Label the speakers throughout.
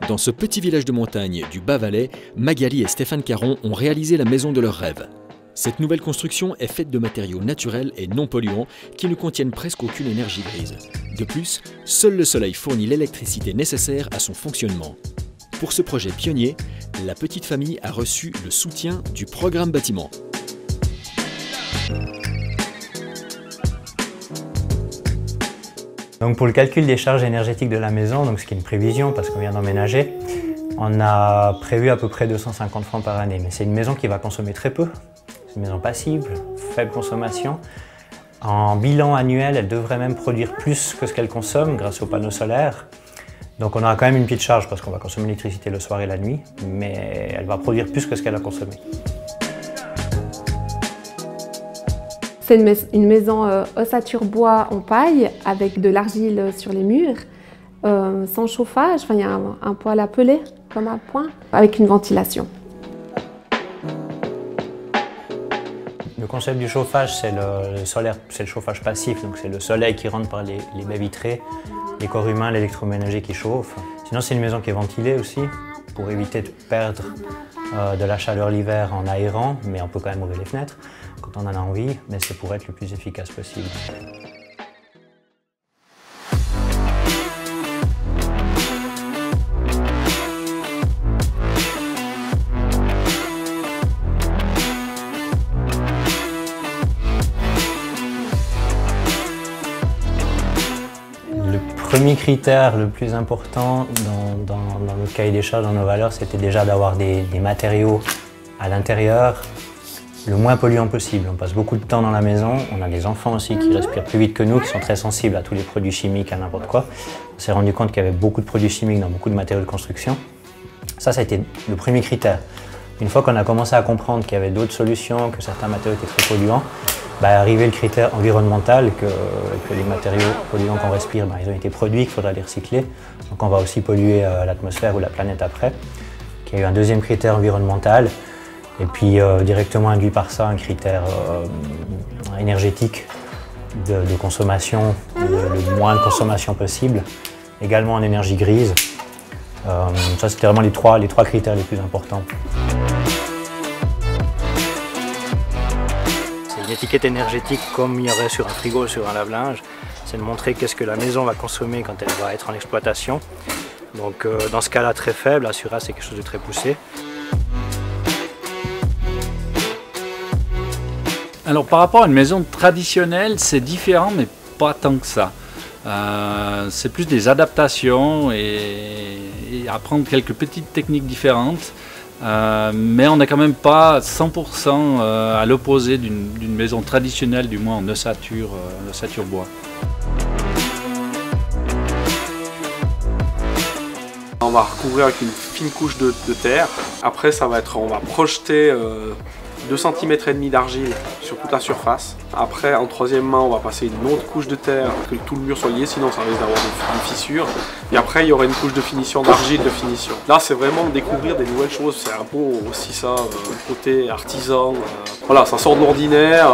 Speaker 1: Dans ce petit village de montagne du Bas-Valais, Magali et Stéphane Caron ont réalisé la maison de leurs rêves. Cette nouvelle construction est faite de matériaux naturels et non polluants qui ne contiennent presque aucune énergie grise. De plus, seul le soleil fournit l'électricité nécessaire à son fonctionnement. Pour ce projet pionnier, la petite famille a reçu le soutien du programme bâtiment.
Speaker 2: Donc pour le calcul des charges énergétiques de la maison, donc ce qui est une prévision parce qu'on vient d'emménager, on a prévu à peu près 250 francs par année. Mais c'est une maison qui va consommer très peu. C'est une maison passive, faible consommation. En bilan annuel, elle devrait même produire plus que ce qu'elle consomme grâce aux panneaux solaires. Donc on aura quand même une petite charge parce qu'on va consommer l'électricité le soir et la nuit, mais elle va produire plus que ce qu'elle a consommé.
Speaker 3: C'est une maison ossature bois en paille avec de l'argile sur les murs, sans chauffage. Enfin, il y a un poêle à peler comme un point, avec une ventilation.
Speaker 2: Le concept du chauffage, c'est le solaire, c'est le chauffage passif, donc c'est le soleil qui rentre par les baies vitrées, les corps humains, l'électroménager qui chauffe. Sinon, c'est une maison qui est ventilée aussi, pour éviter de perdre de la chaleur l'hiver en aérant, mais on peut quand même ouvrir les fenêtres quand on en a envie, mais c'est pour être le plus efficace possible. Le premier critère le plus important dans notre cahier des charges, dans nos valeurs, c'était déjà d'avoir des matériaux à l'intérieur le moins polluants possible. On passe beaucoup de temps dans la maison, on a des enfants aussi qui respirent plus vite que nous, qui sont très sensibles à tous les produits chimiques, à n'importe quoi. On s'est rendu compte qu'il y avait beaucoup de produits chimiques dans beaucoup de matériaux de construction. Ça a été le premier critère. Une fois qu'on a commencé à comprendre qu'il y avait d'autres solutions, que certains matériaux étaient très polluants, arrivé le critère environnemental, que les matériaux polluants qu'on respire, ils ont été produits, qu'il faudra les recycler. Donc on va aussi polluer l'atmosphère ou la planète après. Il y a eu un deuxième critère environnemental, et puis directement induit par ça un critère énergétique de consommation, le moins de consommation possible, également en énergie grise. Ça c'était vraiment les trois critères les plus importants. C'est une étiquette énergétique comme il y aurait sur un frigo, sur un lave-linge. C'est de montrer qu'est-ce que la maison va consommer quand elle va être en exploitation. Donc dans ce cas-là très faible, Assura c'est quelque chose de très poussé.
Speaker 4: Alors par rapport à une maison traditionnelle, c'est différent mais pas tant que ça. C'est plus des adaptations et apprendre quelques petites techniques différentes. Mais on n'est quand même pas 100% à l'opposé d'une maison traditionnelle, du moins en ossature bois.
Speaker 5: On va recouvrir avec une fine couche de terre. Après, on va projeter 2,5 cm d'argile sur toute la surface. Après, en troisième main, on va passer une autre couche de terre, que tout le mur soit lié, sinon ça risque d'avoir des fissures. Et après, il y aura une couche de finition, d'argile de finition. Là, c'est vraiment découvrir des nouvelles choses. C'est un peu aussi ça, le côté artisan. Voilà, ça sort de l'ordinaire.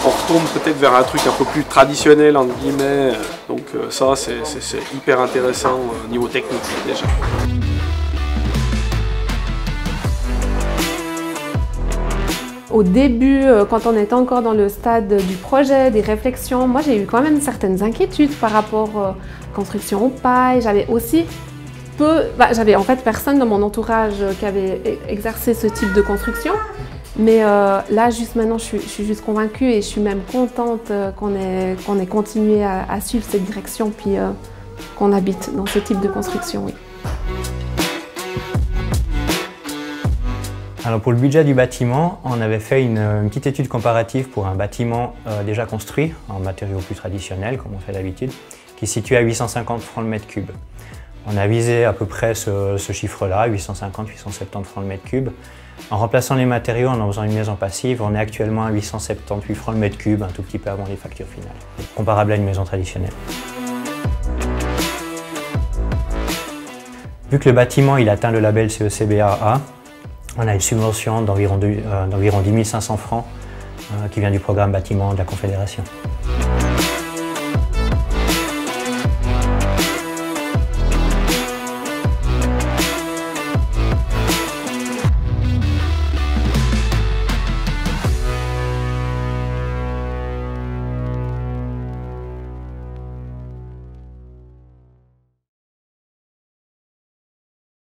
Speaker 5: On retourne peut-être vers un truc un peu plus traditionnel, entre guillemets. Donc ça, c'est hyper intéressant au niveau technique déjà.
Speaker 3: Au début, quand on était encore dans le stade du projet, des réflexions, moi j'ai eu quand même certaines inquiétudes par rapport à construction en paille. J'avais aussi j'avais en fait personne dans mon entourage qui avait exercé ce type de construction. Mais là, juste maintenant, je suis juste convaincue et je suis même contente qu'on ait continué à suivre cette direction puis qu'on habite dans ce type de construction, oui.
Speaker 2: Alors pour le budget du bâtiment, on avait fait une petite étude comparative pour un bâtiment déjà construit en matériaux plus traditionnels, comme on fait d'habitude, qui se situe à 850 francs le mètre cube. On a visé à peu près ce chiffre-là, 850-870 francs le mètre cube. En remplaçant les matériaux, en faisant une maison passive, on est actuellement à 878 francs le mètre cube, un tout petit peu avant les factures finales, comparable à une maison traditionnelle. Vu que le bâtiment il atteint le label CECBA-A, on a une subvention d'environ 10 500 francs qui vient du programme bâtiment de la Confédération.